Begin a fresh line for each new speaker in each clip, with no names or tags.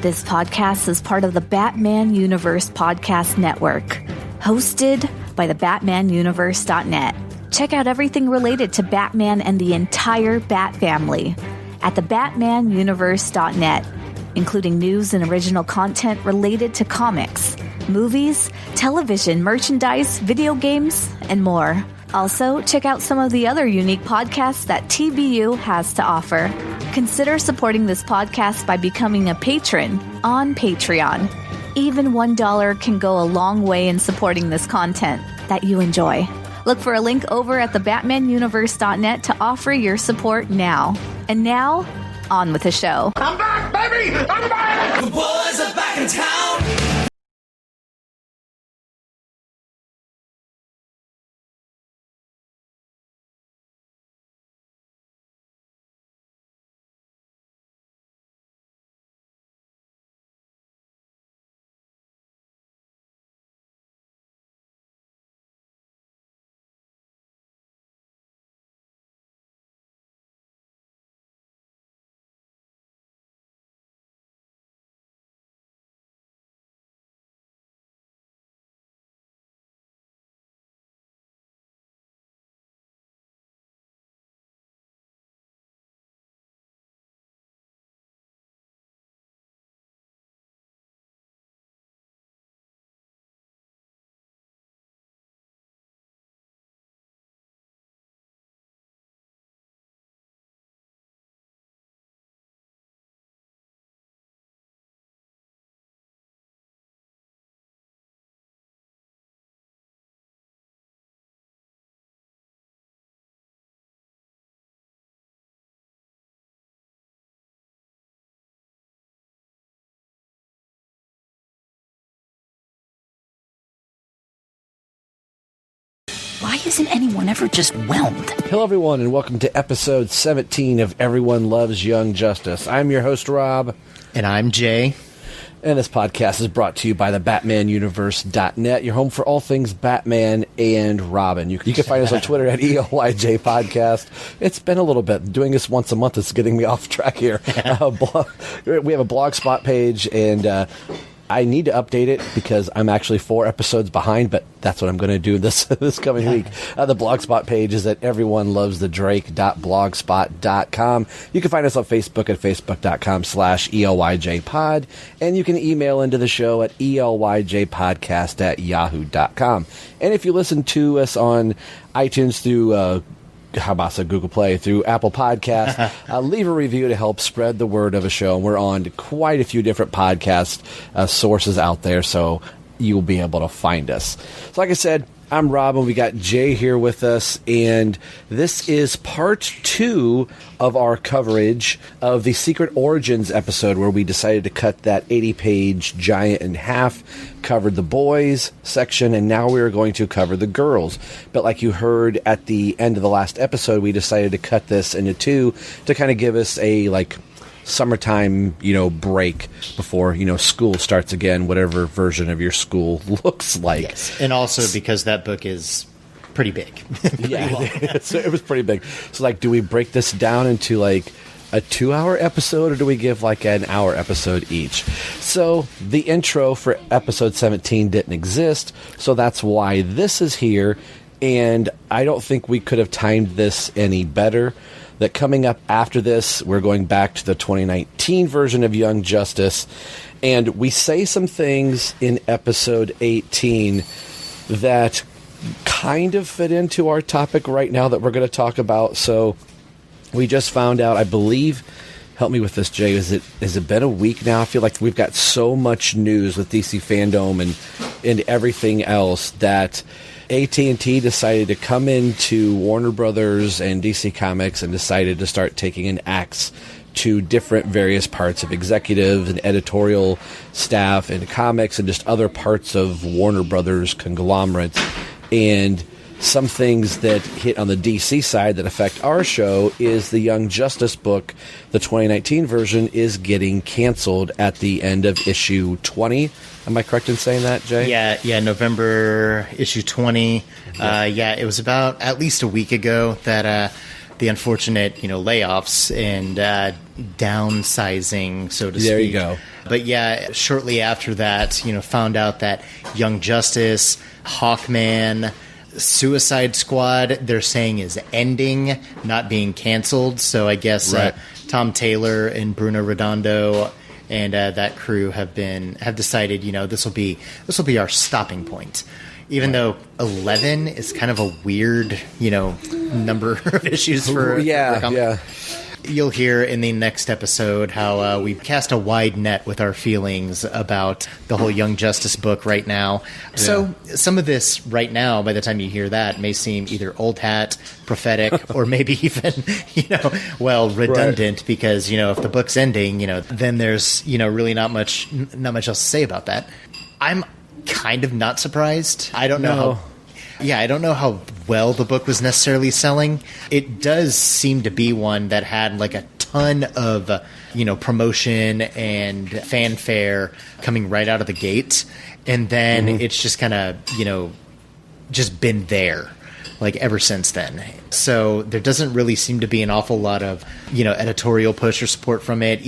This podcast is part of the Batman Universe Podcast Network, hosted by the BatmanUniverse.net. Check out everything related to Batman and the entire Bat family at the BatmanUniverse.net, including news and original content related to comics, movies, television, merchandise, video games, and more. Also, check out some of the other unique podcasts that TBU has to offer. Consider supporting this podcast by becoming a patron on Patreon. Even $1 can go a long way in supporting this content that you enjoy. Look for a link over at the BatmanUniverse.net to offer your support now. And now, on with the show.
I'm back, baby! I'm back!
The boys are back in town.
Why isn't anyone ever just whelmed?
Hello, everyone, and welcome to episode 17 of Everyone Loves Young Justice. I'm your host, Rob.
And I'm Jay.
And this podcast is brought to you by the BatmanUniverse.net, your home for all things Batman and Robin. You can find us on Twitter at EOYJ Podcast. It's been a little bit. Doing this once a month is getting me off track here. We have a Blogspot page, and I need to update it because I'm actually 4 episodes behind, but that's what I'm going to do this coming week. The Blogspot page is at everyonelovesthedrake.blogspot.com. You can find us on Facebook at facebook.com/EOYJpod, and you can email into the show at EOYJpodcast@yahoo.com. And if you listen to us on iTunes through Google Play, through Apple Podcasts, leave a review to help spread the word of a show. And we're on quite a few different podcast sources out there, so you'll be able to find us. So like I said, I'm Rob, and we got Jay here with us, and this is part 2 of our coverage of the Secret Origins episode, where we decided to cut that 80-page giant in half, covered the boys section, and now we're going to cover the girls. But like you heard at the end of the last episode, we decided to cut this into 2 to kind of give us a, summertime, break before, school starts again, whatever version of your school looks like.
Yes, and also because that book is pretty big.
Yeah, so it was pretty big. So, do we break this down into, a 2-hour episode, or do we give, an hour episode each? So, the intro for episode 17 didn't exist, so that's why this is here, and I don't think we could have timed this any better. That coming up after this, we're going back to the 2019 version of Young Justice, and we say some things in episode 18 that kind of fit into our topic right now that we're going to talk about. So we just found out, I believe, help me with this, Jay, has it been a week now? I feel like we've got so much news with DC Fandom and everything else that AT&T decided to come into Warner Brothers and DC Comics and decided to start taking an axe to different various parts of executive and editorial staff and comics and just other parts of Warner Brothers conglomerate. And some things that hit on the DC side that affect our show is the Young Justice book. The 2019 version is getting canceled at the end of issue 20. Am I correct in saying that, Jay?
Yeah, November issue 20. It was about at least a week ago that
the unfortunate, layoffs and downsizing, so to speak.
There you go.
But yeah, shortly after that, found out that Young Justice, Hawkman, Suicide Squad, they're saying is ending, not being canceled. So I guess
Right.
Tom Taylor and Bruno Redondo and that crew have decided, this will be our stopping point. Even though 11 is kind of a weird, number of issues for
Yeah.
You'll hear in the next episode how we cast a wide net with our feelings about the whole Young Justice book right now. So some of this right now, by the time you hear that, may seem either old hat, prophetic, or maybe even, redundant because, if the book's ending, then there's, really not much else to say about that. I'm kind of not surprised. I don't know how well the book was necessarily selling. It does seem to be one that had like a ton of, promotion and fanfare coming right out of the gate. And then it's just kind of, just been there like ever since then. So there doesn't really seem to be an awful lot of, editorial push or support from it.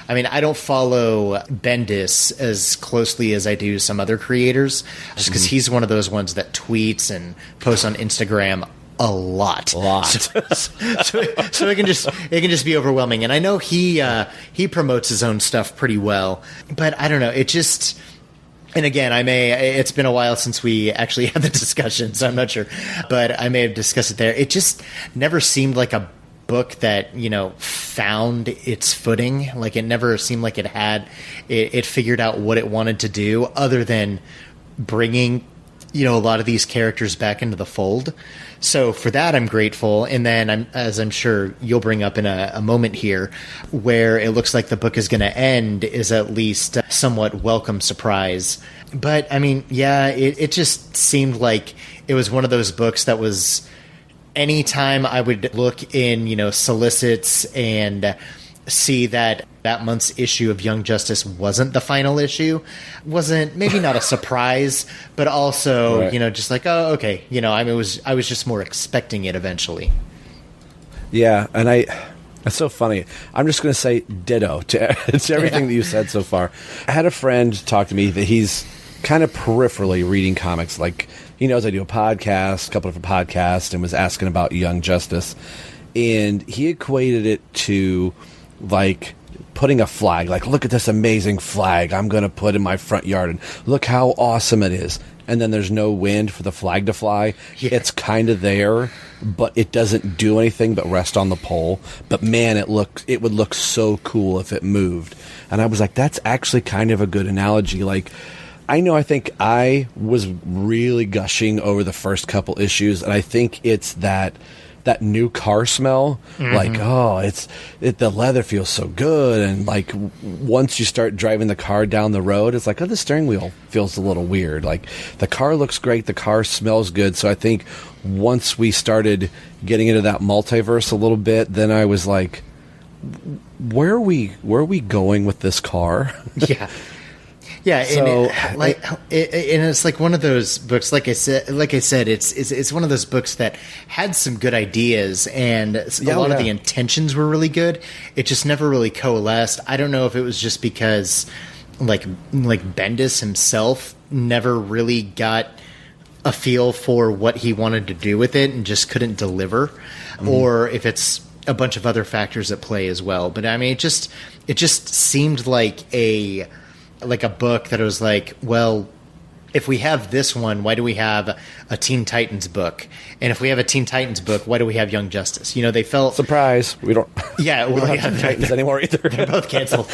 I don't follow Bendis as closely as I do some other creators, just because he's one of those ones that tweets and posts on Instagram a lot. So it can just be overwhelming. And I know he promotes his own stuff pretty well, but I don't know. It just. And again, it's been a while since we actually had the discussion, so I'm not sure, but I may have discussed it there. It just never seemed like a book that, found its footing. Like it never seemed like it figured out what it wanted to do other than bringing, a lot of these characters back into the fold. So for that, I'm grateful. And then as I'm sure you'll bring up in a moment here, where it looks like the book is going to end is at least a somewhat welcome surprise. But it just seemed like it was one of those books that was, anytime I would look in, solicits and see that month's issue of Young Justice wasn't the final issue, wasn't maybe not a surprise, but also,
right.
Just like, oh, okay. I was just more expecting it eventually.
Yeah, and it's so funny. I'm just going to say ditto to everything that you said so far. I had a friend talk to me that he's kind of peripherally reading comics. Like, he knows I do a podcast, a couple of podcasts, and was asking about Young Justice. And he equated it to, like, putting a flag. Like, look at this amazing flag I'm going to put in my front yard, and look how awesome it is. And then there's no wind for the flag to fly. Yeah. It's kind of there, but it doesn't do anything but rest on the pole. But man, it would look so cool if it moved. And I was like, that's actually kind of a good analogy. Like, I think I was really gushing over the first couple issues, and I think it's that new car smell. Mm-hmm. Like, oh, the leather feels so good, and like once you start driving the car down the road, it's like, oh, the steering wheel feels a little weird. Like, the car looks great, the car smells good. So I think once we started getting into that multiverse a little bit, then I was like, where are we going with this car?
Yeah. Yeah,
so,
and it's like one of those books. Like I said, it's one of those books that had some good ideas, and a lot of the intentions were really good. It just never really coalesced. I don't know if it was just because, like Bendis himself never really got a feel for what he wanted to do with it and just couldn't deliver, or if it's a bunch of other factors at play as well. But it just seemed like a book that it was like, well, if we have this one, why do we have a Teen Titans book? And if we have a Teen Titans book, why do we have Young Justice? They felt...
Surprise. We don't...
Yeah,
we don't have Teen Titans anymore either.
They're both canceled.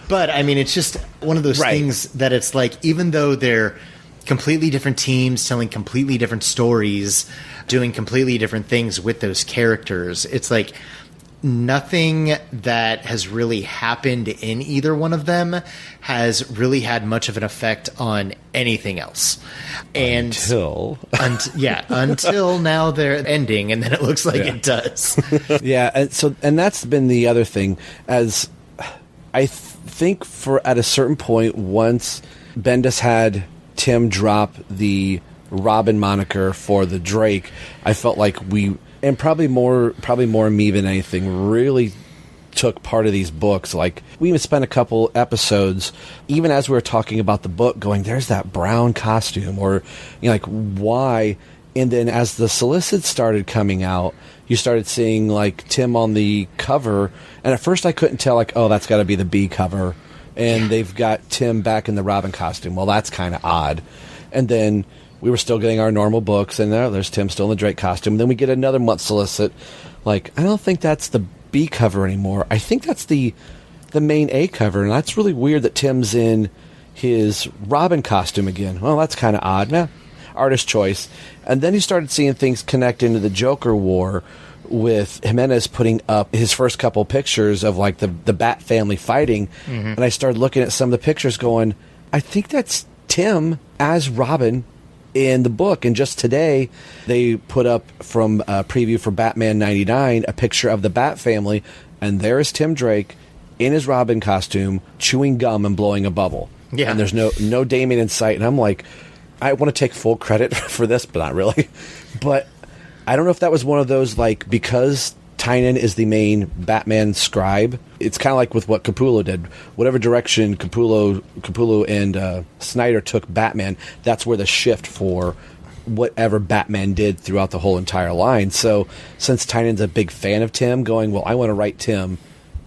But, it's just one of those things that it's like, even though they're completely different teams telling completely different stories, doing completely different things with those characters, it's like... nothing that has really happened in either one of them has really had much of an effect on anything else. And until now they're ending, and then it looks like it does.
Yeah, and that's been the other thing. As I think at a certain point, once Bendis had Tim drop the Robin moniker for the Drake, I felt like And probably more me than anything really took part of these books. Like, we even spent a couple episodes, even as we were talking about the book, going, there's that brown costume, or, you know, like, why? And then as the solicits started coming out, you started seeing, like, Tim on the cover, and at first I couldn't tell, like, oh, that's got to be the B cover, and they've got Tim back in the Robin costume. Well, that's kind of odd. And then we were still getting our normal books, and there's Tim still in the Drake costume. And then we get another month solicit. Like, I don't think that's the B cover anymore. I think that's the main A cover, and that's really weird that Tim's in his Robin costume again. Well, that's kind of odd. Nah, artist choice. And then you started seeing things connect into the Joker war, with Jimenez putting up his first couple pictures of, like, the Bat family fighting. And I started looking at some of the pictures going, I think that's Tim as Robin in the book. And just today, they put up from a preview for Batman 99 a picture of the Bat family, and there is Tim Drake in his Robin costume, chewing gum and blowing a bubble. Yeah. And there's no Damien in sight. And I'm like, I want to take full credit for this, but not really. But I don't know if that was one of those, like, because Tynion is the main Batman scribe, it's kind of like with what Capullo did. Whatever direction Capullo and Snyder took Batman, that's where the shift for whatever Batman did throughout the whole entire line. So since Tynion's a big fan of Tim, going, well, I want to write Tim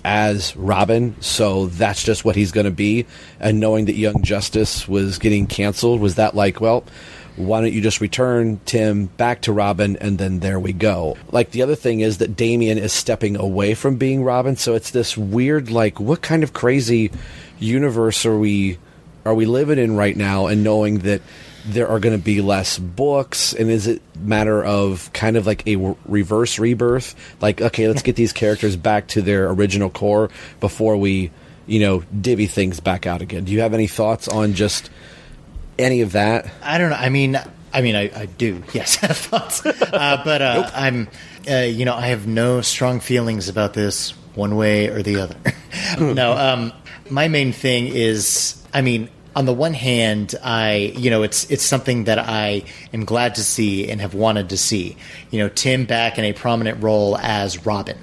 as Robin, so that's just what he's going to be. And knowing that Young Justice was getting canceled, was that like, well, why don't you just return Tim back to Robin, and then there we go. Like, the other thing is that Damian is stepping away from being Robin, so it's this weird, like, what kind of crazy universe are we living in right now, and knowing that there are going to be less books, and is it a matter of kind of like a reverse rebirth? Like, okay, let's get these characters back to their original core before we, divvy things back out again. Do you have any thoughts on just any of that?
I don't know. I mean, I do. Yes, I have thoughts. But nope. I have no strong feelings about this one way or the other. No, my main thing is, on the one hand, it's something that I am glad to see and have wanted to see. Tim back in a prominent role as Robin.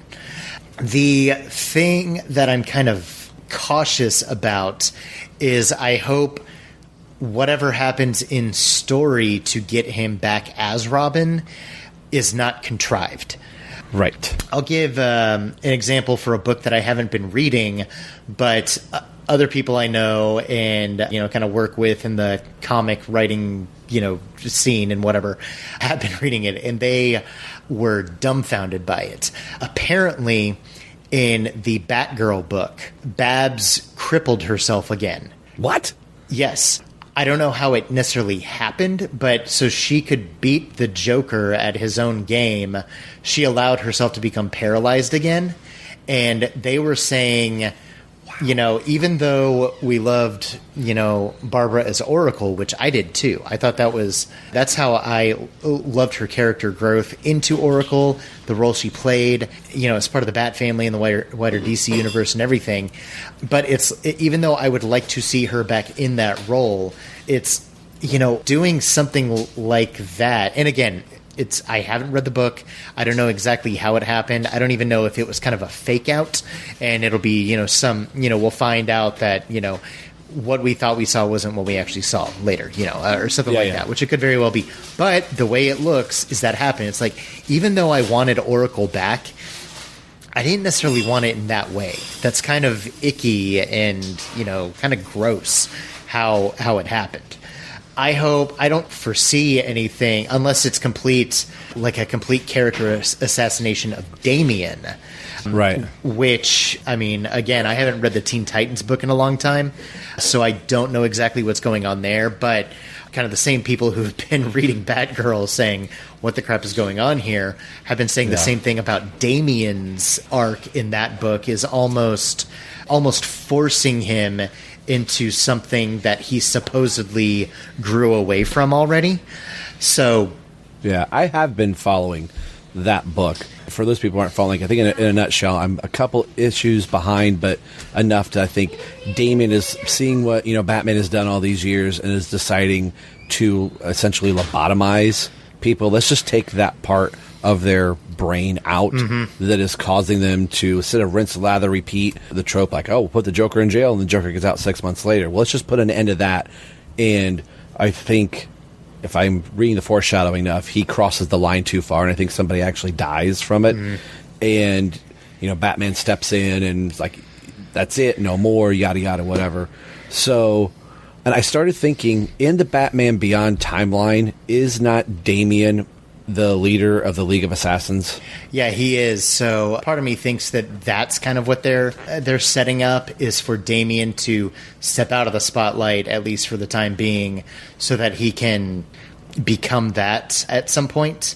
The thing that I'm kind of cautious about is I hope whatever happens in story to get him back as Robin is not contrived.
Right.
I'll give an example for a book that I haven't been reading, but other people I know and, kind of work with in the comic writing, scene and whatever, have been reading it, and they were dumbfounded by it. Apparently, in the Batgirl book, Babs crippled herself again.
What?
Yes. I don't know how it necessarily happened, but so she could beat the Joker at his own game, she allowed herself to become paralyzed again. And they were saying, even though we loved, Barbara as Oracle, which I did too. I thought that's how I loved her character growth into Oracle, the role she played, as part of the Bat family and the wider DC universe and everything. But even though I would like to see her back in that role, it's, doing something like that. And again, I haven't read the book. I don't know exactly how it happened. I don't even know if it was kind of a fake out, and it'll be, we'll find out that, what we thought we saw wasn't what we actually saw later, or something that, which it could very well be. But the way it looks is that happened. It's like, even though I wanted Oracle back, I didn't necessarily want it in that way. That's kind of icky and, kind of gross how it happened. I don't foresee anything unless it's a complete character assassination of Damian.
Right.
Which, again, I haven't read the Teen Titans book in a long time, so I don't know exactly what's going on there, but kind of the same people who've been reading Batgirl saying, what the crap is going on here, have been saying the same thing about Damian's arc in that book, is almost forcing him into something that he supposedly grew away from already. So,
yeah, I have been following that book. For those people who aren't following, I think in a nutshell, I'm a couple issues behind, but enough to, I think, Damian is seeing what, Batman has done all these years and is deciding to essentially lobotomize people. Let's just take that part of their brain out that is causing them to, instead of rinse, lather, repeat the trope like, oh, we'll put the Joker in jail and the Joker gets out 6 months later. Well, let's just put an end to that. And I think, if I'm reading the foreshadowing enough, he crosses the line too far, and I think somebody actually dies from it. And, Batman steps in and it's like, that's it, no more, yada, yada, whatever. So, and I started thinking, in the Batman Beyond timeline, is not Damian the leader of the League of Assassins?
Yeah, he is. So part of me thinks that that's kind of what they're setting up, is for Damian to step out of the spotlight, at least for the time being, so that he can become that at some point.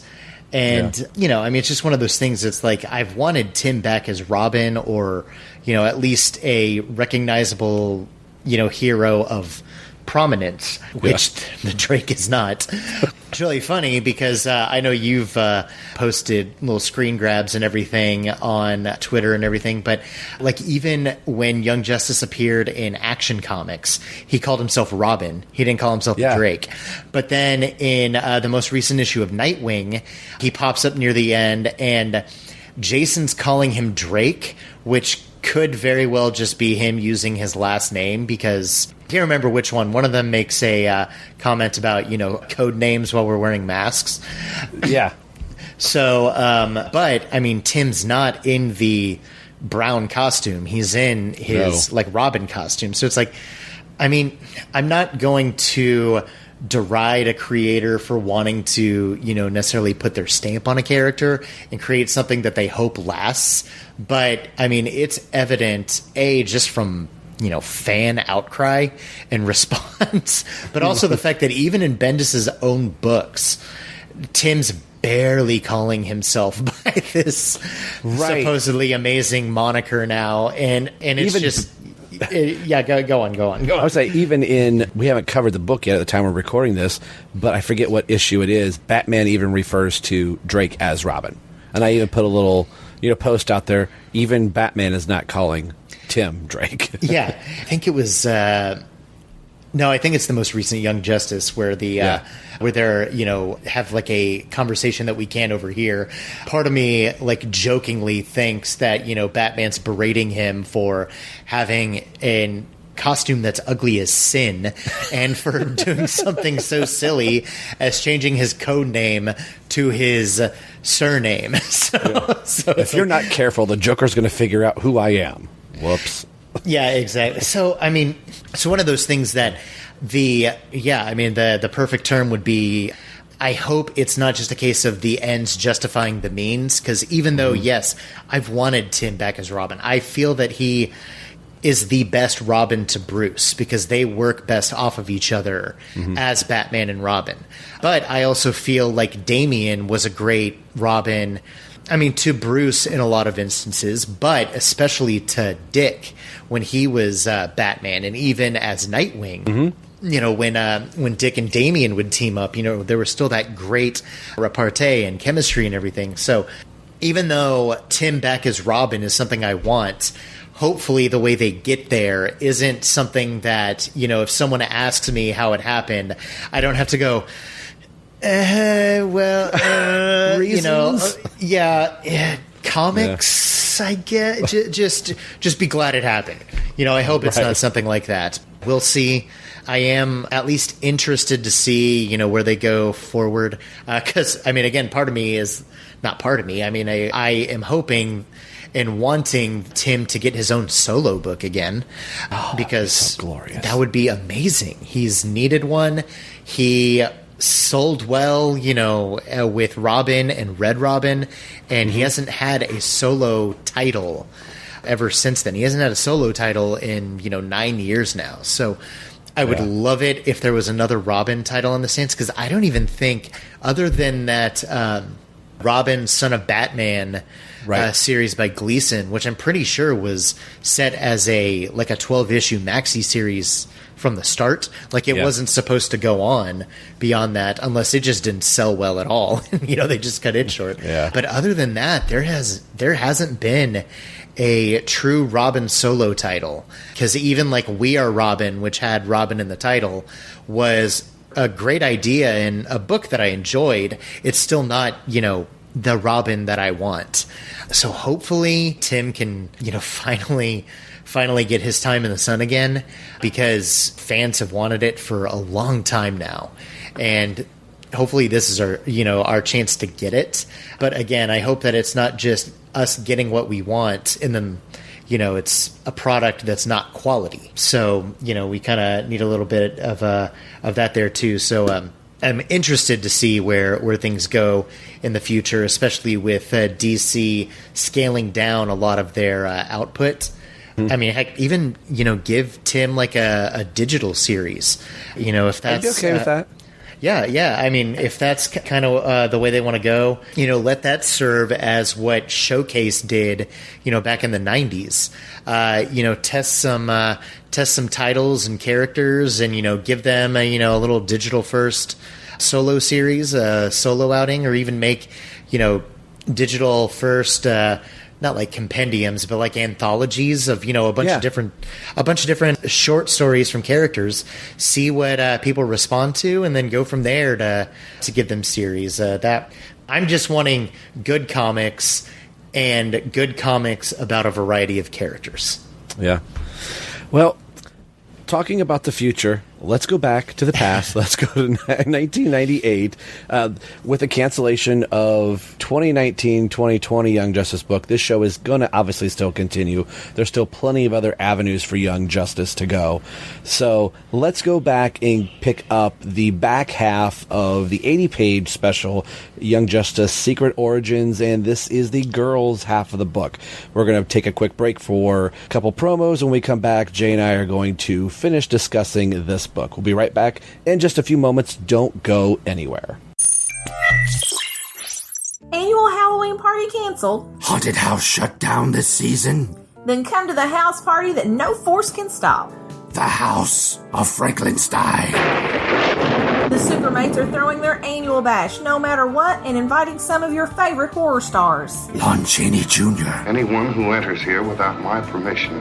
And, it's just one of those things that's like, I've wanted Tim back as Robin, or, at least a recognizable, hero of prominence, which the Drake is not. It's really funny because I know you've posted little screen grabs and everything on Twitter and everything, but like, even when Young Justice appeared in Action Comics, he called himself Robin. He didn't call himself Drake. But then in the most recent issue of Nightwing, he pops up near the end and Jason's calling him Drake, which could very well just be him using his last name, because I can't remember which one. One of them makes a comment about, code names while we're wearing masks.
Yeah.
So, but, I mean, Tim's not in the brown costume. He's in his, Robin costume. So it's like, I mean, I'm not going to deride a creator for wanting to, necessarily put their stamp on a character and create something that they hope lasts. But, I mean, it's evident, just from, fan outcry and response, but also the fact that even in Bendis's own books, Tim's barely calling himself by this supposedly amazing moniker now. And it's even just... go on.
I would say, even we haven't covered the book yet at the time we're recording this, but I forget what issue it is. Batman even refers to Drake as Robin. And I even put a little, post out there. Even Batman is not calling Tim Drake. Yeah.
I think it was, no, I think it's the most recent Young Justice where where they're, have like a conversation that we can't overhear. Part of me jokingly thinks that, Batman's berating him for having a costume that's ugly as sin, and for doing something so silly as changing his code name to his surname. So
if you're not careful, the Joker's going to figure out who I am. Whoops.
Yeah, exactly. So, I mean, one of those things that the perfect term would be, I hope it's not just a case of the ends justifying the means, because even though, yes, I've wanted Tim back as Robin, I feel that he is the best Robin to Bruce, because they work best off of each other as Batman and Robin. But I also feel like Damian was a great Robin, I mean, to Bruce in a lot of instances, but especially to Dick when he was Batman, and even as Nightwing. When Dick and Damian would team up, there was still that great repartee and chemistry and everything. So even though Tim back as Robin is something I want, hopefully the way they get there isn't something that, if someone asks me how it happened, I don't have to go, comics, I get. Just be glad it happened. I hope it's not something like that. We'll see. I am at least interested to see, where they go forward. Because, I mean, again, part of me is not part of me. I mean, I am hoping and wanting Tim to get his own solo book again, because
so glorious.
That would be amazing. He's needed one. He sold well, with Robin and Red Robin, and he hasn't had a solo title ever since then. He hasn't had a solo title in, 9 years now. So I would love it if there was another Robin title in the sense, because I don't even think, other than that Robin, Son of Batman series by Gleason, which I'm pretty sure was set as a 12-issue maxi series from the start. It wasn't supposed to go on beyond that, unless it just didn't sell well at all. They just cut it short.
Yeah.
But other than that, there hasn't been a true Robin solo title, because even We Are Robin, which had Robin in the title, was a great idea and a book that I enjoyed. It's still not, the Robin that I want. So hopefully Tim can, finally get his time in the sun again, because fans have wanted it for a long time now. And hopefully this is our chance to get it. But again, I hope that it's not just us getting what we want and then, it's a product that's not quality. So, we kind of need a little bit of that there too. So, I'm interested to see where things go in the future, especially with DC scaling down a lot of their output. I mean, heck, even, give Tim like a digital series, if that's...
I'd be okay with that.
Yeah. I mean, if that's kind of the way they want to go, let that serve as what Showcase did, back in the 90s. Test some titles and characters, and give them a little digital first solo series, solo outing, or even make digital first. Not like compendiums, but like anthologies of a bunch of different short stories from characters. See what people respond to, and then go from there to give them series. That I'm just wanting good comics and good comics about a variety of characters.
Yeah. Well, talking about the future, let's go back to the past. Let's go to 1998 with the cancellation of 2019-2020 Young Justice book. This show is going to obviously still continue. There's still plenty of other avenues for Young Justice to go. So let's go back and pick up the back half of the 80-page special, Young Justice Secret Origins, and this is the girls' half of the book. We're going to take a quick break for a couple promos. When we come back, Jay and I are going to finish discussing this book. We'll be right back in just a few moments. Don't go anywhere.
Annual Halloween party canceled?
Haunted house shut down this season?
Then come to the house party that no force can stop.
The House of Frankenstein.
The Supermates are throwing their annual bash no matter what and inviting some of your favorite horror stars.
Lon Chaney Jr.
Anyone who enters here without my permission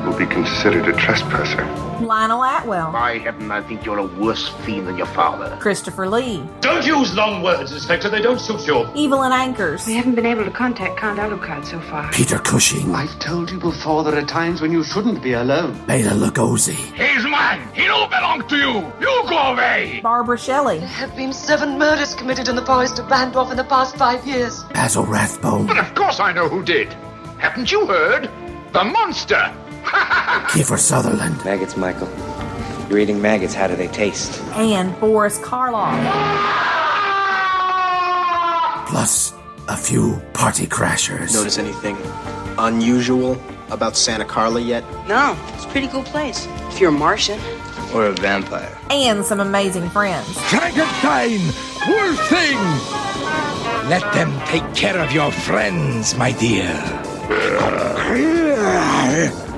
will be considered a trespasser.
Lionel Atwell.
By heaven, I think you're a worse fiend than your father.
Christopher Lee.
Don't use long words, Inspector. They don't suit you.
Evelyn Anchors.
We haven't been able to contact Count Alucard so far.
Peter Cushing.
I've told you before, there are times when you shouldn't be alone.
Bela Lugosi.
He's mine! He don't belong to you! You go away!
Barbara Shelley.
There have been 7 murders committed in the forest of Bandorf in the past 5 years.
Basil Rathbone.
But of course I know who did. Haven't you heard? The monster!
Kiefer Sutherland.
Maggots, Michael. You're eating maggots. How do they taste?
And Boris Karloff.
Plus a few party crashers.
Notice anything unusual about Santa Carla yet?
No, it's a pretty cool place. If you're a Martian.
Or a vampire.
And some amazing friends.
Frankenstein! Worst thing! Let them take care of your friends, my dear.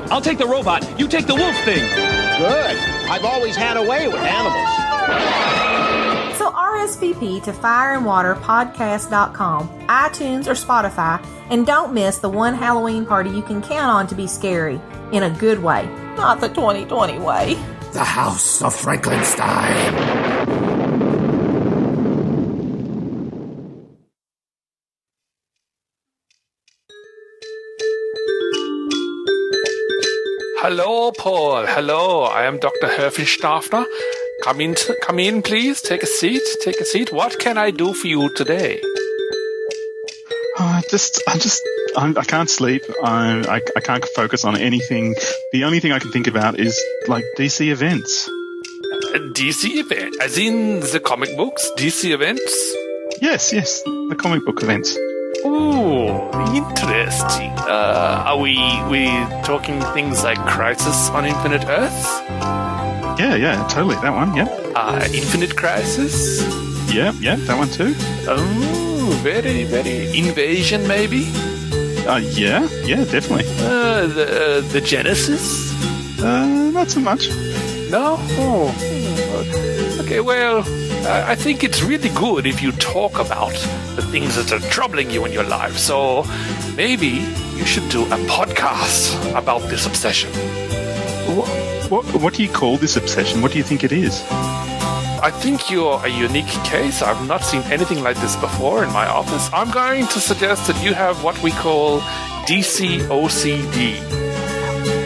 I'll take the robot. You take the wolf thing.
Good. I've always had a way with animals.
So RSVP to fireandwaterpodcast.com, iTunes or Spotify, and don't miss the one Halloween party you can count on to be scary. In a good way. Not the 2020 way.
The House of Frankenstein.
Hello, Paul. Hello, I am Dr. Herfenstaffner. Come in, please. Take a seat. What can I do for you today?
I can't sleep. I can't focus on anything. The only thing I can think about is like DC events.
DC event, as in the comic books. DC events.
Yes, the comic book events.
Ooh, interesting. Are we talking things like Crisis on Infinite Earths?
Yeah, totally. That one, yeah.
Infinite Crisis?
Yeah, that one too.
Oh, very, very. Invasion, maybe?
Yeah, definitely.
The Genesis?
Not so much.
No? Oh. Okay, well, I think it's really good if you talk about the things that are troubling you in your life. So maybe you should do a podcast about this obsession.
What do you call this obsession? What do you think it is?
I think you're a unique case. I've not seen anything like this before in my office. I'm going to suggest that you have what we call DC OCD.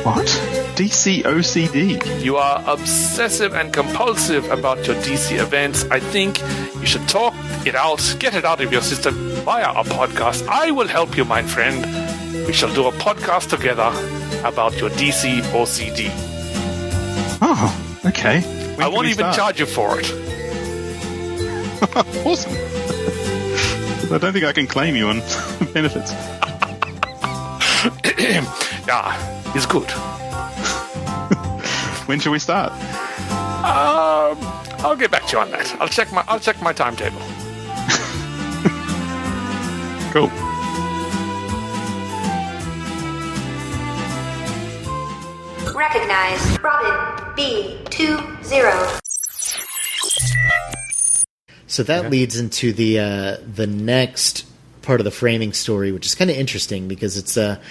What? DC OCD?
You are obsessive and compulsive about your DC events. I think you should talk it out, get it out of your system via a podcast. I will help you, my friend. We shall do a podcast together about your DC OCD.
Oh, okay.
I won't even charge you for it.
Awesome. I don't think I can claim you on benefits.
Yeah, it's good.
When shall we start?
I'll get back to you on that. I'll check my timetable.
Cool.
Recognize Robin B20.
So that leads into the next part of the framing story, which is kind of interesting because it's a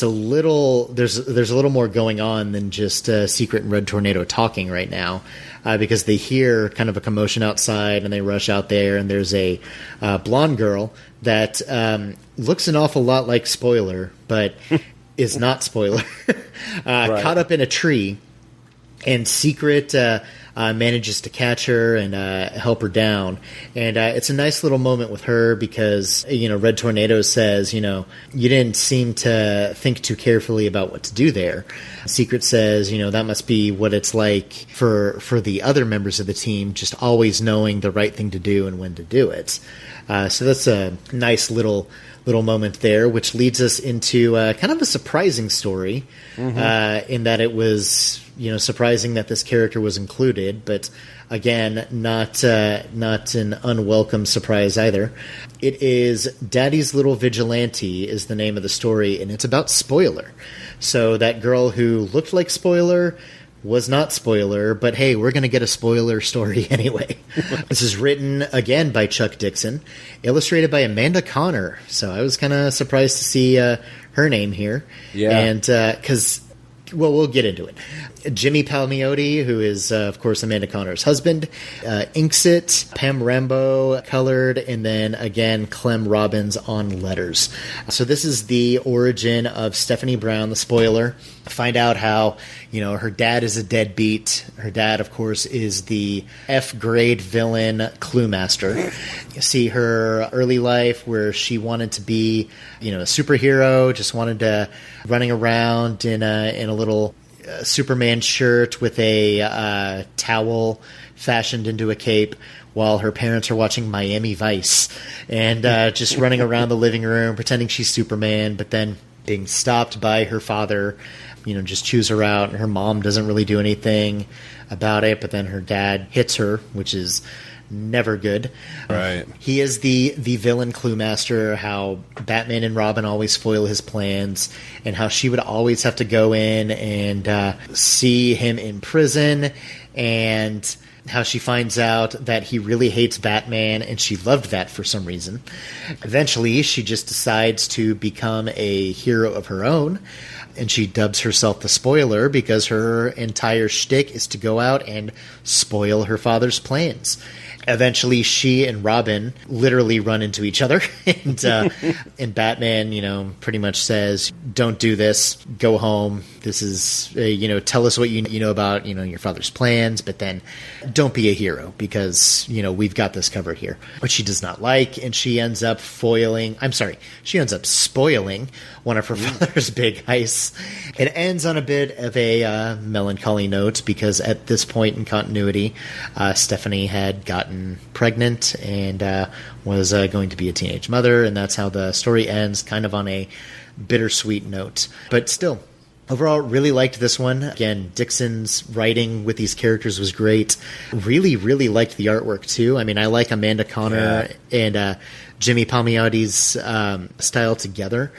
little there's a little more going on than just Secret and Red Tornado talking right now, because they hear kind of a commotion outside and they rush out there, and there's a blonde girl that looks an awful lot like Spoiler, but is not Spoiler, caught up in a tree, and Secret manages to catch her and help her down. And it's a nice little moment with her because, Red Tornado says, you didn't seem to think too carefully about what to do there. Secret says, that must be what it's like for the other members of the team, just always knowing the right thing to do and when to do it. So that's a nice little moment there, which leads us into kind of a surprising story, in that it was, surprising that this character was included, but again, not an unwelcome surprise either. It is Daddy's Little Vigilante is the name of the story, and it's about Spoiler. So that girl who looked like Spoiler was not Spoiler, but hey, we're going to get a Spoiler story anyway. This is written, again, by Chuck Dixon, illustrated by Amanda Connor. So I was kind of surprised to see her name here. Yeah. And because, we'll get into it. Jimmy Palmiotti, who is, of course, Amanda Connor's husband, inks it, Pam Rambo colored, and then, again, Clem Robbins on letters. So this is the origin of Stephanie Brown, the Spoiler. Find out how, her dad is a deadbeat. Her dad, of course, is the F-grade villain Clue Master. You see her early life where she wanted to be, a superhero, just wanted to running around in a little Superman shirt with a towel fashioned into a cape while her parents are watching Miami Vice and just running around the living room pretending she's Superman, but then being stopped by her father, just chews her out, and her mom doesn't really do anything about it, but then her dad hits her, which is never good. Right. He is the villain Clue Master, how Batman and Robin always foil his plans, and how she would always have to go in and see him in prison, and how she finds out that he really hates Batman, and she loved that for some reason. Eventually, she just decides to become a hero of her own, and she dubs herself the Spoiler because her entire shtick is to go out and spoil her father's plans. Eventually, she and Robin literally run into each other, and Batman, pretty much says, "Don't do this. Go home. This is, tell us what you know about, your father's plans, but then don't be a hero because, we've got this covered here." But she does not like, and she ends up spoiling one of her father's big heists. It ends on a bit of a melancholy note because at this point in continuity, Stephanie had gotten pregnant and was going to be a teenage mother, and that's how the story ends, kind of on a bittersweet note. But still, overall, really liked this one. Again, Dixon's writing with these characters was great. Really, really liked the artwork, too. I mean, I like Amanda Connor and Jimmy Palmiotti's style together.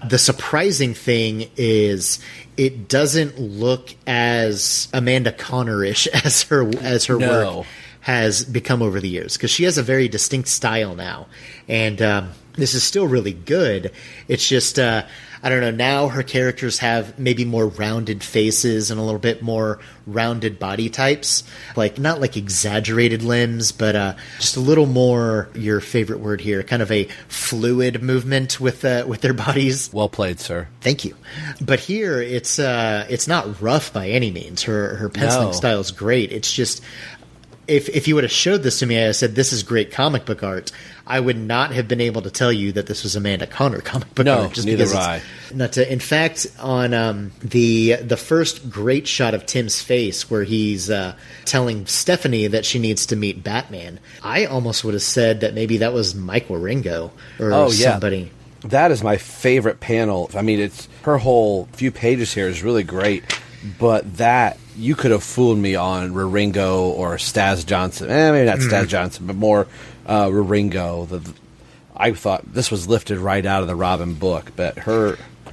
The surprising thing is it doesn't look as Amanda Connor-ish as her work has become over the years, because she has a very distinct style now, and this is still really good. It's just I don't know, now her characters have maybe more rounded faces and a little bit more rounded body types. Like, not like exaggerated limbs, but just a little more, your favorite word here, kind of a fluid movement with their bodies.
Well played, sir.
Thank you. But here, it's not rough by any means. Her penciling style is great. It's just, if you would have showed this to me, I said, this is great comic book art, I would not have been able to tell you that this was Amanda Conner comic book art.
Just neither would I.
In fact, on the first great shot of Tim's face where he's telling Stephanie that she needs to meet Batman, I almost would have said that maybe that was Mike Wieringo or somebody.
That is my favorite panel. I mean, it's her whole few pages here is really great, but that you could have fooled me on Wieringo or Staz Johnson. Maybe not Staz Johnson, but more Wieringo. I thought this was lifted right out of the Robin book, but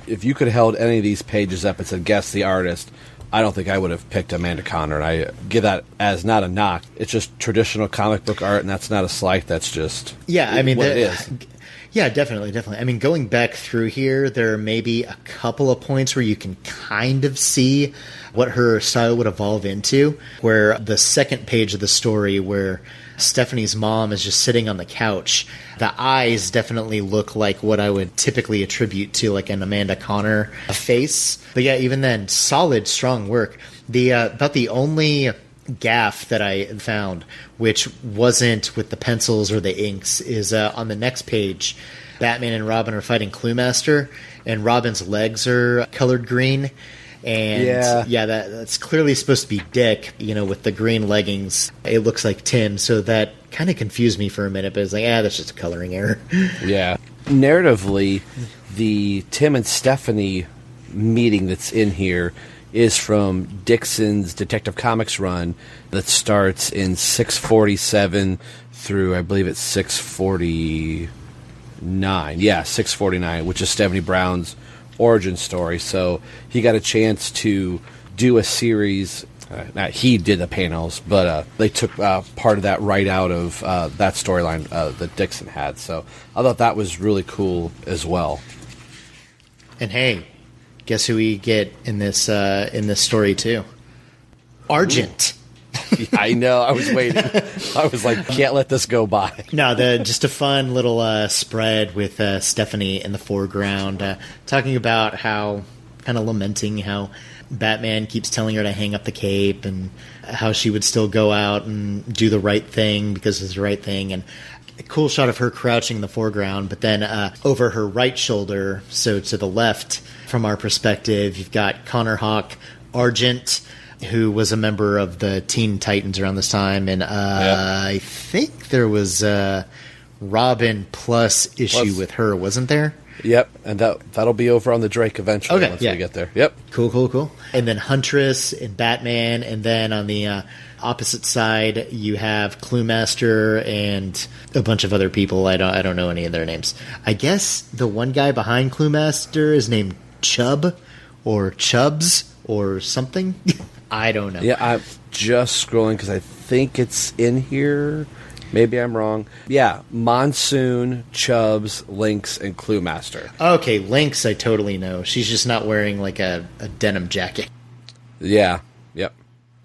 if you could have held any of these pages up and said, guess the artist, I don't think I would have picked Amanda Conner. And I give that as not a knock. It's just traditional comic book art, and that's not a slight. That's just what it is.
Yeah, definitely. I mean, going back through here, there may be a couple of points where you can kind of see what her style would evolve into, where the second page of the story where Stephanie's mom is just sitting on the couch, the eyes definitely look like what I would typically attribute to like an Amanda Conner face. But yeah, even then, solid, strong work. About the only gaff that I found, which wasn't with the pencils or the inks, is on the next page. Batman and Robin are fighting Cluemaster, and Robin's legs are colored green. And that's clearly supposed to be Dick, with the green leggings. It looks like Tim, so that kind of confused me for a minute, but it's like, that's just a coloring error.
Yeah. Narratively, the Tim and Stephanie meeting that's in here is from Dixon's Detective Comics run that starts in 647 through, I believe it's 649. Yeah, 649, which is Stephanie Brown's origin story. So he got a chance to do a series. Not he did the panels, but they took part of that right out of that storyline that Dixon had. So I thought that was really cool as well.
And hey, guess who we get in this story too? Argent.
I know. I was waiting. I was like, can't let this go by.
No, just a fun little spread with Stephanie in the foreground, talking about how, kind of lamenting how Batman keeps telling her to hang up the cape and how she would still go out and do the right thing because it's the right thing. And a cool shot of her crouching in the foreground, but then over her right shoulder, so to the left from our perspective, you've got Connor Hawke, Argent, who was a member of the Teen Titans around this time, and I think there was Robin plus issue with her, wasn't there?
Yep, and that'll be over on the Drake eventually once we get there. Yep.
Cool. And then Huntress and Batman, and then on the opposite side you have Cluemaster and a bunch of other people. I don't know any of their names. I guess the one guy behind Cluemaster is named Chubb or Chubbs or something. I don't know.
Yeah, I'm just scrolling because I think it's in here. Maybe I'm wrong. Yeah, Monsoon, Chubbs, Lynx, and Cluemaster.
Okay, Lynx I totally know. She's just not wearing like a denim jacket.
Yeah, yep.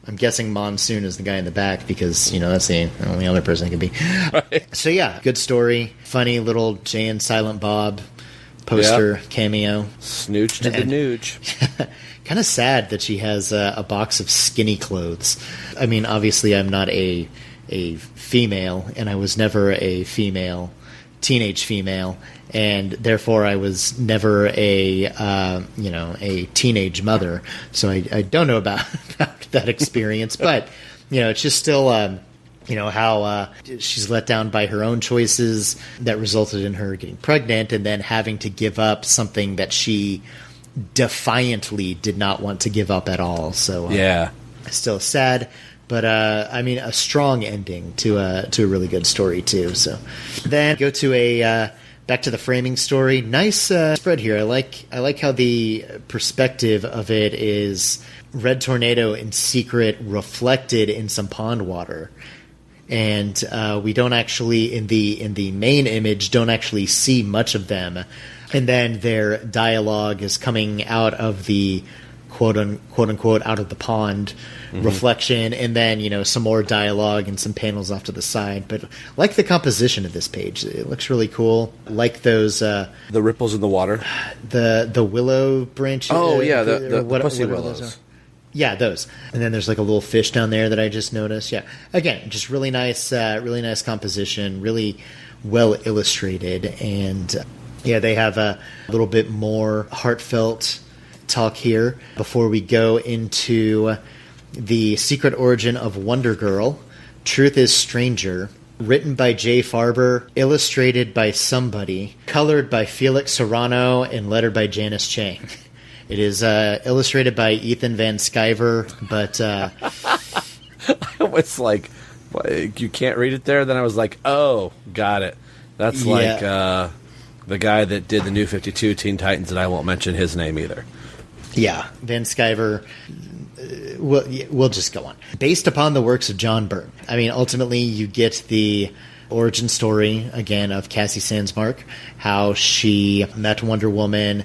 I'm guessing Monsoon is the guy in the back because, that's the only other person it could be. Right. So yeah, good story. Funny little Jay and Silent Bob poster cameo.
Snooch to the nooch.
Kind of sad that she has a box of skinny clothes. I mean, obviously I'm not a female, and I was never a teenage female, and therefore I was never a teenage mother. So I don't know about that experience, but it's just still how she's let down by her own choices that resulted in her getting pregnant and then having to give up something that she defiantly did not want to give up at all. So still sad, but a strong ending to a really good story too. So then go to back to the framing story. Nice spread here. I like how the perspective of it is Red Tornado in secret reflected in some pond water. And we don't actually, in the main image, don't actually see much of them. And then their dialogue is coming out of the quote unquote out of the pond reflection, and then some more dialogue and some panels off to the side. But like the composition of this page, it looks really cool. Like those
the ripples in the water,
the willow branches.
Oh yeah, the pussy willows.
Yeah, those. And then there's like a little fish down there that I just noticed. Yeah, again, just really nice composition, really well illustrated, and they have a little bit more heartfelt talk here before we go into the secret origin of Wonder Girl. Truth is Stranger, written by Jay Farber, illustrated by somebody, colored by Felix Serrano, and lettered by Janice Chang. It is illustrated by Ethan Van Sciver, but
I was like, you can't read it there? Then I was like, oh, got it. That's like the guy that did the New 52 Teen Titans, and I won't mention his name either.
Yeah, Van Sciver. We'll just go on. Based upon the works of John Byrne. I mean, ultimately, you get the origin story, again, of Cassie Sandsmark, how she met Wonder Woman.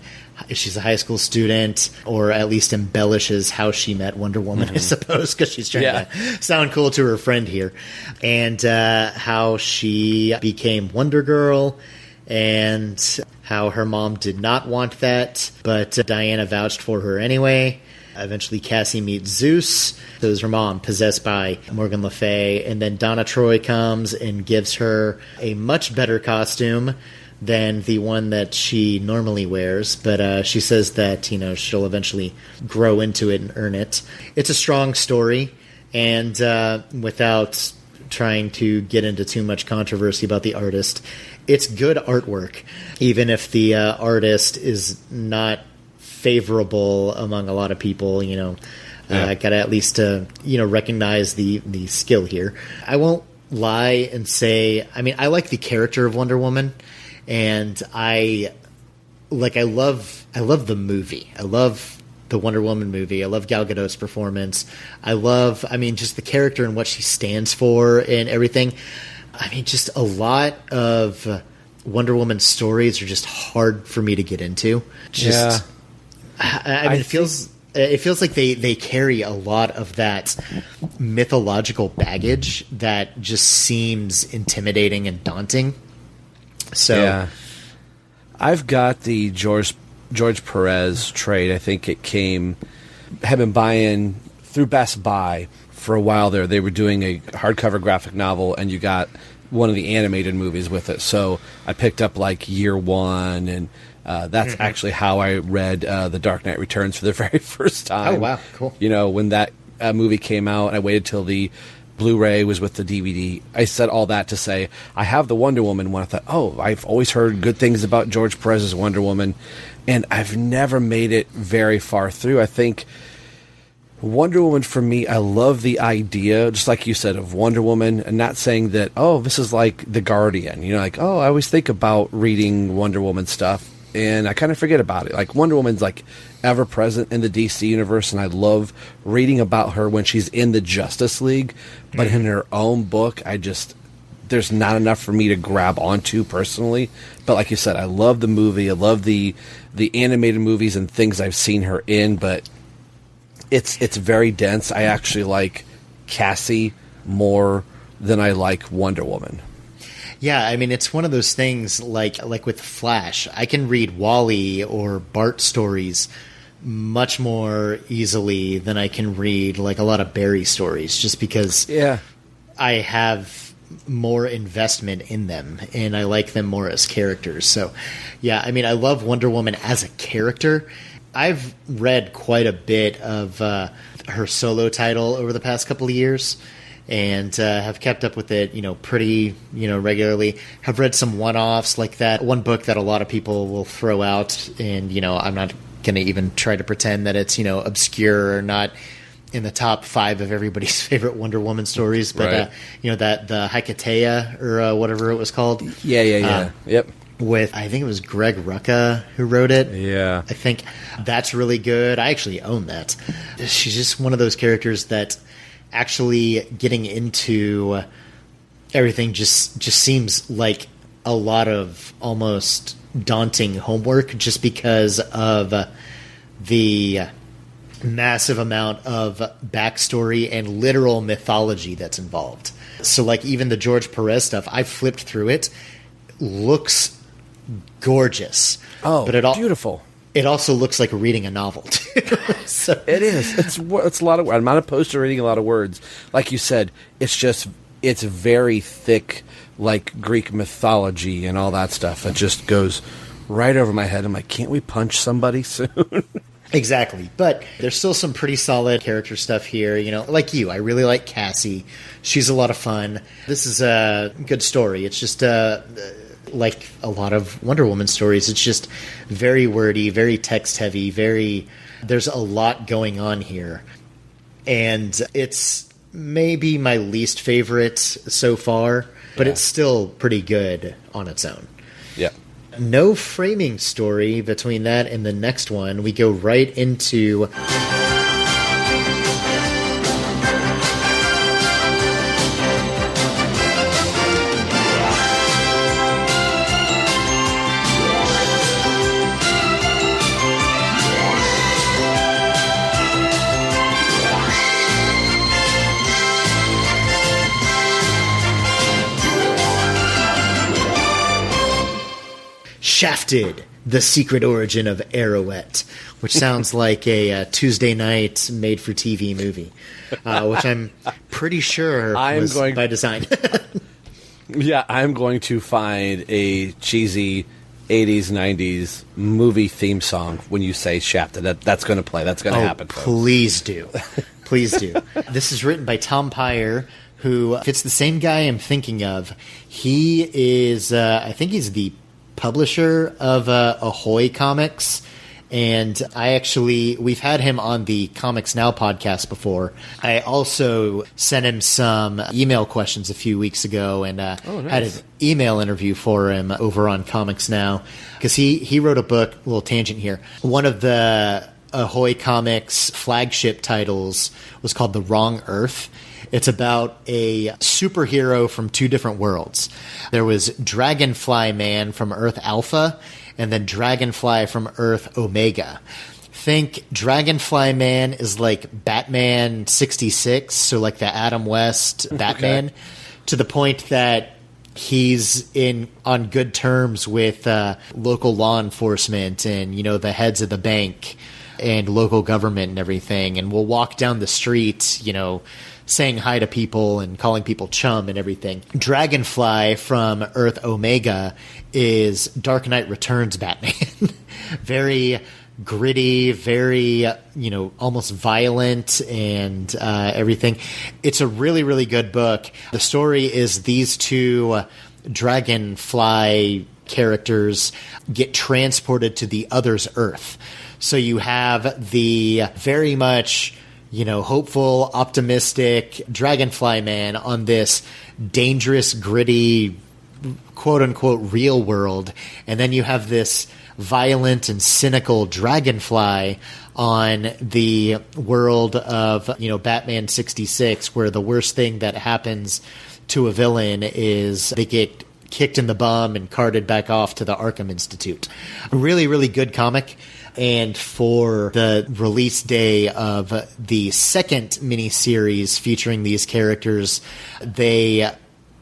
She's a high school student, or at least embellishes how she met Wonder Woman, I suppose, because she's trying to sound cool to her friend here. And how she became Wonder Girl, and how her mom did not want that, but Diana vouched for her anyway. Eventually, Cassie meets Zeus, so is her mom, possessed by Morgan Le Fay, and then Donna Troy comes and gives her a much better costume than the one that she normally wears, but she says that she'll eventually grow into it and earn it. It's a strong story, and without trying to get into too much controversy about the artist, it's good artwork, even if the artist is not favorable among a lot of people. Gotta at least recognize the skill here. I won't lie and say, I mean, I like the character of Wonder Woman, and I love the movie. I love the Wonder Woman movie. I love Gal Gadot's performance. I love, just the character and what she stands for and everything. I mean, just a lot of Wonder Woman stories are just hard for me to get into. It feels like they carry a lot of that mythological baggage that just seems intimidating and daunting. So,
I've got the George Perez trade. I think it had been buying through Best Buy for a while there. They were doing a hardcover graphic novel, and you got one of the animated movies with it. So I picked up like Year One, and that's actually how I read The Dark Knight Returns for the very first time.
Oh, wow, cool.
When that movie came out, I waited till the Blu-ray was with the DVD. I said all that to say I have the Wonder Woman one. I thought, I've always heard good things about George Perez's Wonder Woman, and I've never made it very far through. I think Wonder Woman, for me, I love the idea, just like you said, of Wonder Woman, and not saying that, this is like The Guardian. I always think about reading Wonder Woman stuff, and I kind of forget about it. Like, Wonder Woman's like ever present in the DC universe, and I love reading about her when she's in the Justice League, but in her own book, there's not enough for me to grab onto personally. But like you said, I love the movie, I love the animated movies and things I've seen her in, but it's very dense. I actually like Cassie more than I like Wonder Woman.
Yeah, I mean, it's one of those things like with Flash. I can read Wally or Bart stories much more easily than I can read like a lot of Barry stories, just because I have more investment in them and I like them more as characters. So, yeah, I mean, I love Wonder Woman as a character. I've read quite a bit of her solo title over the past couple of years, and have kept up with it, pretty, regularly. Have read some one-offs like that. One book that a lot of people will throw out, and, I'm not going to even try to pretend that it's, obscure or not in the top 5 of everybody's favorite Wonder Woman stories. But, that the Hikatea or whatever it was called.
Yeah. Yep.
With, I think it was Greg Rucka who wrote it.
Yeah.
I think that's really good. I actually own that. She's just one of those characters that actually getting into everything just seems like a lot of almost daunting homework just because of the massive amount of backstory and literal mythology that's involved. So, like, even the George Perez stuff, I flipped through it. Looks gorgeous.
Oh,
but
beautiful.
It also looks like reading a novel, too. So,
it is. It's a lot of words. I'm not opposed to reading a lot of words. Like you said, it's very thick, like Greek mythology and all that stuff. It just goes right over my head. I'm like, can't we punch somebody soon?
Exactly. But there's still some pretty solid character stuff here. You know, like you, I really like Cassie. She's a lot of fun. This is a good story. It's just like a lot of Wonder Woman stories. It's just very wordy, very text-heavy, there's a lot going on here. And it's maybe my least favorite so far, but it's still pretty good on its own.
Yeah.
No framing story between that and the next one. We go right into Shafted, The Secret Origin of Arrowette, which sounds like a Tuesday night made-for-TV movie, which I'm pretty sure was by design.
Yeah, I'm going to find a cheesy 80s, 90s movie theme song when you say Shafted. That's going to play. That's going to happen, folks.
Please do. Please do. This is written by Tom Peyer, who, if it's the same guy I'm thinking of, he is, I think he's the publisher of Ahoy Comics, and we've had him on the Comics Now podcast before. I also sent him some email questions a few weeks ago and had an email interview for him over on Comics Now, because he wrote a book, a little tangent here. One of the Ahoy Comics flagship titles was called The Wrong Earth. It's about a superhero from two different worlds. There was Dragonfly Man from Earth Alpha, and then Dragonfly from Earth Omega. Think Dragonfly Man is like Batman 66, so like the Adam West Batman, to the point that he's on good terms with local law enforcement and, you know, the heads of the bank and local government and everything, and will walk down the street, you know, saying hi to people and calling people chum and everything. Dragonfly from Earth Omega is Dark Knight Returns Batman. Very gritty, very, you know, almost violent and everything. It's a really, really good book. The story is these two Dragonfly characters get transported to the other's Earth. So you have the very much, you know, hopeful, optimistic Dragonfly Man on this dangerous, gritty, quote-unquote real world. And then you have this violent and cynical Dragonfly on the world of, you know, Batman 66, where the worst thing that happens to a villain is they get kicked in the bum and carted back off to the Arkham Institute. A really, really good comic. And for the release day of the second miniseries featuring these characters, they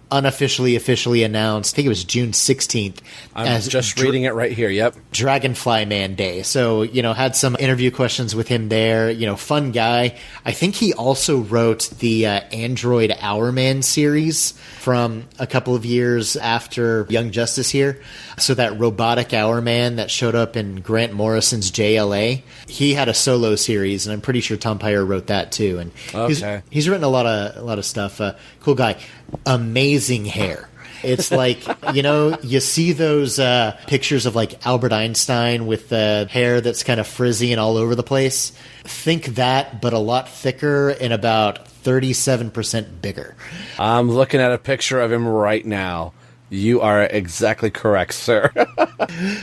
officially announced, I think it was June 16th.
I'm just reading it right here, yep.
Dragonfly Man Day. So, you know, had some interview questions with him there. You know, fun guy. I think he also wrote the Android Hourman series from a couple of years after Young Justice here. So that robotic Hourman that showed up in Grant Morrison's JLA, he had a solo series, and I'm pretty sure Tom Peyer wrote that too. And he's written a lot of stuff. Cool guy. Amazing hair. It's like, you know, you see those pictures of like Albert Einstein with the hair that's kind of frizzy and all over the place. Think that, but a lot thicker and about 37% bigger.
I'm looking at a picture of him right now. You are exactly correct, sir.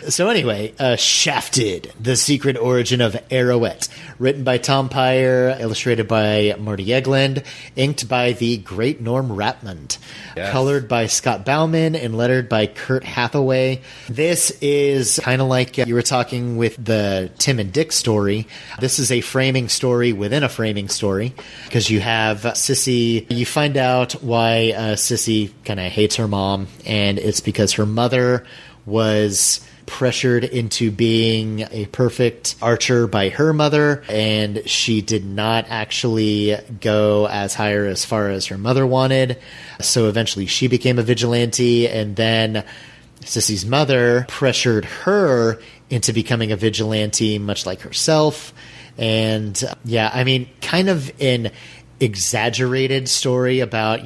So anyway, Shafted, The Secret Origin of Arrowette. Written by Tom Peyer, illustrated by Marty Egeland, inked by the great Norm Rapmund. Yes. Colored by Scott Bauman and lettered by Kurt Hathaway. This is kind of like you were talking with the Tim and Dick story. This is a framing story within a framing story, because you have Sissy. You find out why Sissy kind of hates her mom, and it's because her mother was pressured into being a perfect archer by her mother, and she did not actually go as high or as far as her mother wanted. So eventually she became a vigilante, and then Sissy's mother pressured her into becoming a vigilante, much like herself. And yeah, I mean, kind of an exaggerated story about,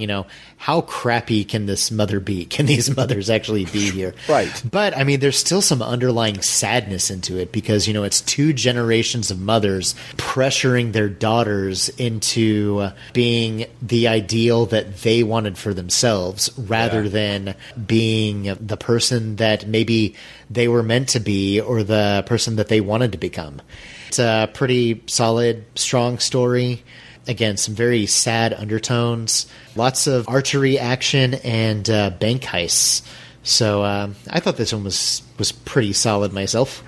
how crappy can this mother be? Can these mothers actually be here?
Right.
But, I mean, there's still some underlying sadness into it because, it's 2 generations of mothers pressuring their daughters into being the ideal that they wanted for themselves rather than being the person that maybe they were meant to be or the person that they wanted to become. It's a pretty solid, strong story. Again, some very sad undertones, lots of archery action, and bank heists. So I thought this one was pretty solid myself.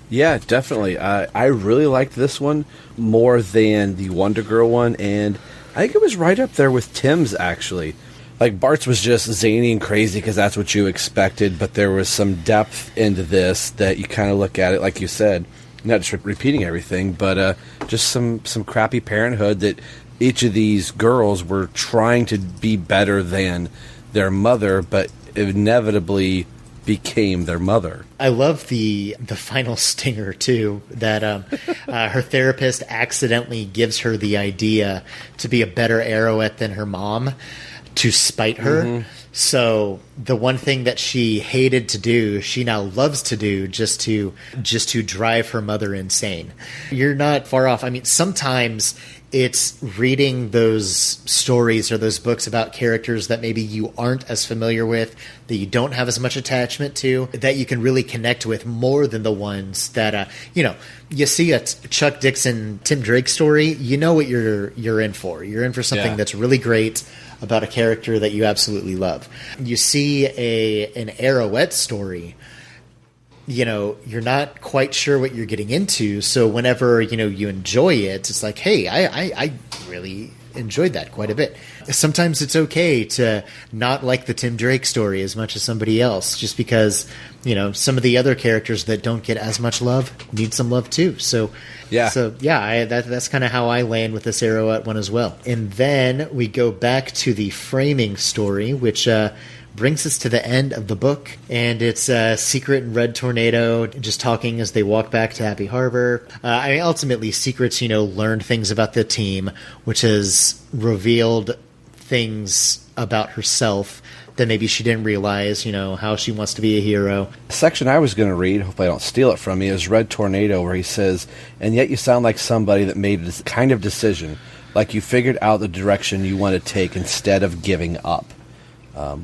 Yeah, definitely. I really liked this one more than the Wonder Girl one, and I think it was right up there with Tim's, actually. Like, Bart's was just zany and crazy because that's what you expected, but there was some depth into this that you kind of look at it, like you said, not just repeating everything, but just some crappy parenthood that each of these girls were trying to be better than their mother, but inevitably became their mother.
I love the final stinger, too, that her therapist accidentally gives her the idea to be a better Arrowette than her mom to spite her. Mm-hmm. So the one thing that she hated to do, she now loves to do just to drive her mother insane. You're not far off. I mean, sometimes it's reading those stories or those books about characters that maybe you aren't as familiar with, that you don't have as much attachment to, that you can really connect with more than the ones that, you see a Chuck Dixon, Tim Drake story, you know what you're in for. You're in for something that's really great about a character that you absolutely love. You see an Arrowette story, you're not quite sure what you're getting into. So whenever, you enjoy it, it's like, hey, I really enjoyed that quite a bit. Sometimes it's okay to not like the Tim Drake story as much as somebody else, just because, some of the other characters that don't get as much love need some love too. So that's kind of how I land with this Arrowette one as well. And then we go back to the framing story, which brings us to the end of the book, and it's Secret and Red Tornado just talking as they walk back to Happy Harbor. Ultimately, Secret's, learned things about the team, which has revealed things about herself that maybe she didn't realize, how she wants to be a hero.
The section I was going to read, hopefully I don't steal it from you, is Red Tornado, where he says, and yet you sound like somebody that made this kind of decision, like you figured out the direction you want to take instead of giving up.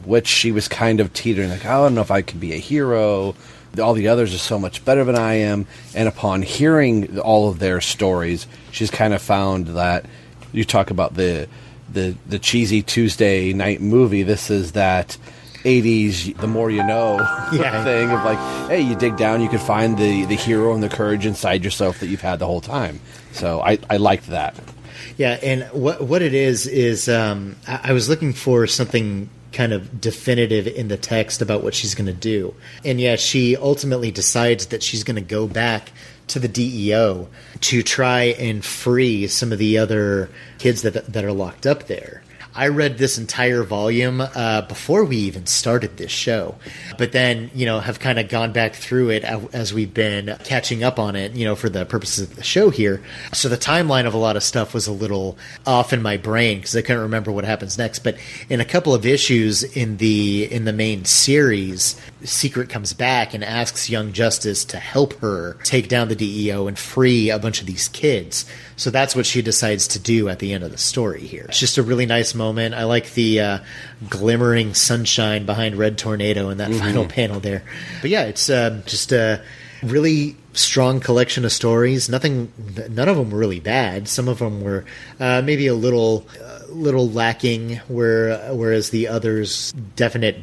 Which she was kind of teetering, like, I don't know if I could be a hero. All the others are so much better than I am. And upon hearing all of their stories, she's kind of found that you talk about the cheesy Tuesday night movie. This is that 80s, the more you know thing of like, hey, you dig down, you can find the hero and the courage inside yourself that you've had the whole time. So I liked that.
Yeah, and what it is I was looking for something kind of definitive in the text about what she's going to do. And yeah, she ultimately decides that she's going to go back to the DEO to try and free some of the other kids that are locked up there. I read this entire volume before we even started this show, but then, have kind of gone back through it as we've been catching up on it, for the purposes of the show here. So the timeline of a lot of stuff was a little off in my brain because I couldn't remember what happens next. But in a couple of issues in the main series, Secret comes back and asks Young Justice to help her take down the DEO and free a bunch of these kids. So that's what she decides to do at the end of the story here. It's just a really nice moment. I like the glimmering sunshine behind Red Tornado in that final panel there. But yeah, it's just a really strong collection of stories. None of them were really bad. Some of them were maybe a little lacking, whereas the others definite,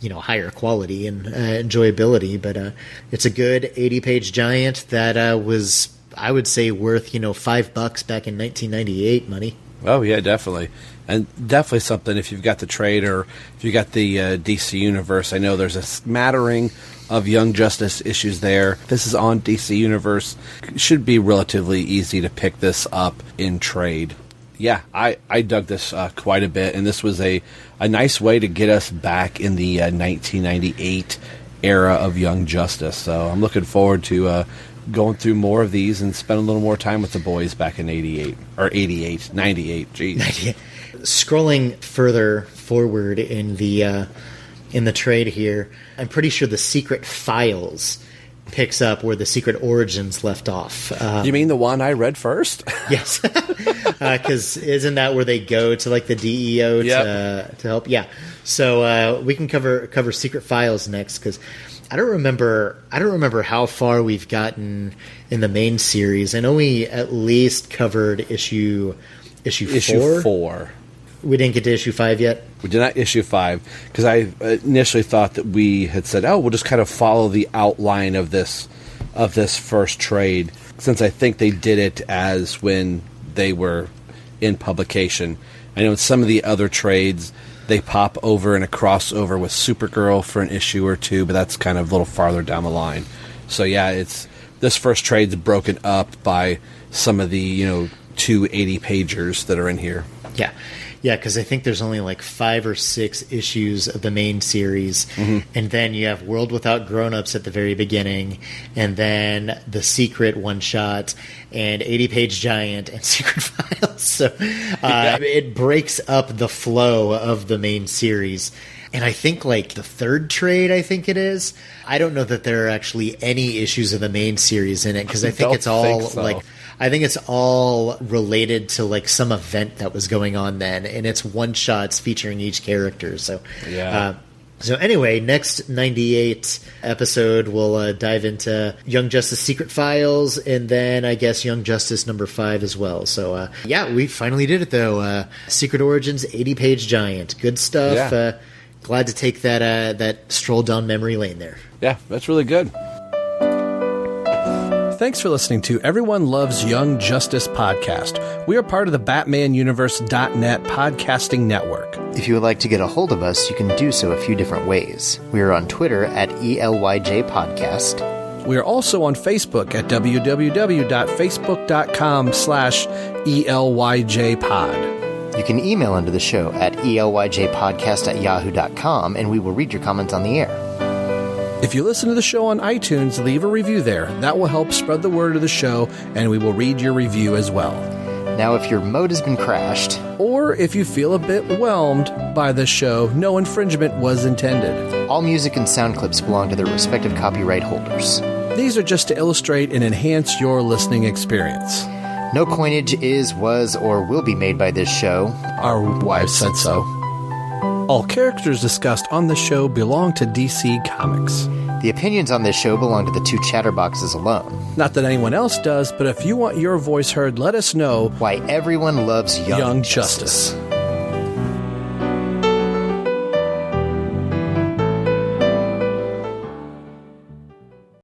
higher quality and enjoyability. But it's a good 80-page giant that was, I would say, worth $5 back in 1998 money.
Oh yeah, definitely, and definitely something if you've got the trade or if you got the DC Universe. I know there's a smattering of Young Justice issues there. This is on DC Universe. It should be relatively easy to pick this up in trade. Yeah, I dug this quite a bit, and this was a nice way to get us back in the 1998 era of Young Justice. So I'm looking forward to going through more of these and spend a little more time with the boys back in 98. Geez.
98. Scrolling further forward in the trade here, I'm pretty sure the Secret Files picks up where the Secret Origins left off.
You mean the one I read first?
Yes. Because isn't that where they go to like the DEO to help? Yeah. So we can cover Secret Files next, because I don't remember how far we've gotten in the main series. I know we at least covered issue 4. We didn't get to issue 5 yet?
We did not issue 5, because I initially thought that we had said, we'll just kind of follow the outline of this first trade, since I think they did it as when they were in publication. I know in some of the other trades, they pop over in a crossover with Supergirl for an issue or 2, but that's kind of a little farther down the line. So yeah, this first trade's broken up by some of the 2 80-pagers that are in here.
Yeah, because I think there's only like 5 or 6 issues of the main series, and then you have World Without Grown-Ups at the very beginning, and then the Secret one-shot, and 80-page giant, and Secret Files. So it breaks up the flow of the main series. And I think like the third trade, I think it is. I don't know that there are actually any issues of the main series in it, because I think it's all I think it's all related to like some event that was going on then, and it's one-shots featuring each character. So
yeah.
So anyway, next 98 episode, we'll dive into Young Justice Secret Files, and then I guess Young Justice number 5 as well. So yeah, we finally did it though. Secret Origins, 80-page giant. Good stuff.
Yeah.
Glad to take that stroll down memory lane there.
Yeah, that's really good. Thanks for listening to Everyone Loves Young Justice podcast. We are part of the BatmanUniverse.net podcasting network.
If you would like to get a hold of us, you can do so a few different ways. We are on Twitter at ELYJ Podcast.
We are also on Facebook at www.facebook.com/ELYJpod.
You can email into the show at elyjpodcast@yahoo.com, and we will read your comments on the air.
If you listen to the show on iTunes, leave a review there. That will help spread the word of the show, and we will read your review as well.
Now, if your mode has been crashed,
or if you feel a bit whelmed by this show, no infringement was intended.
All music and sound clips belong to their respective copyright holders.
These are just to illustrate and enhance your listening experience.
No coinage is, was, or will be made by this show.
Our wives said so. All characters discussed on the show belong to DC Comics.
The opinions on this show belong to the 2 chatterboxes alone.
Not that anyone else does, but if you want your voice heard, let us know
why everyone loves Young Justice.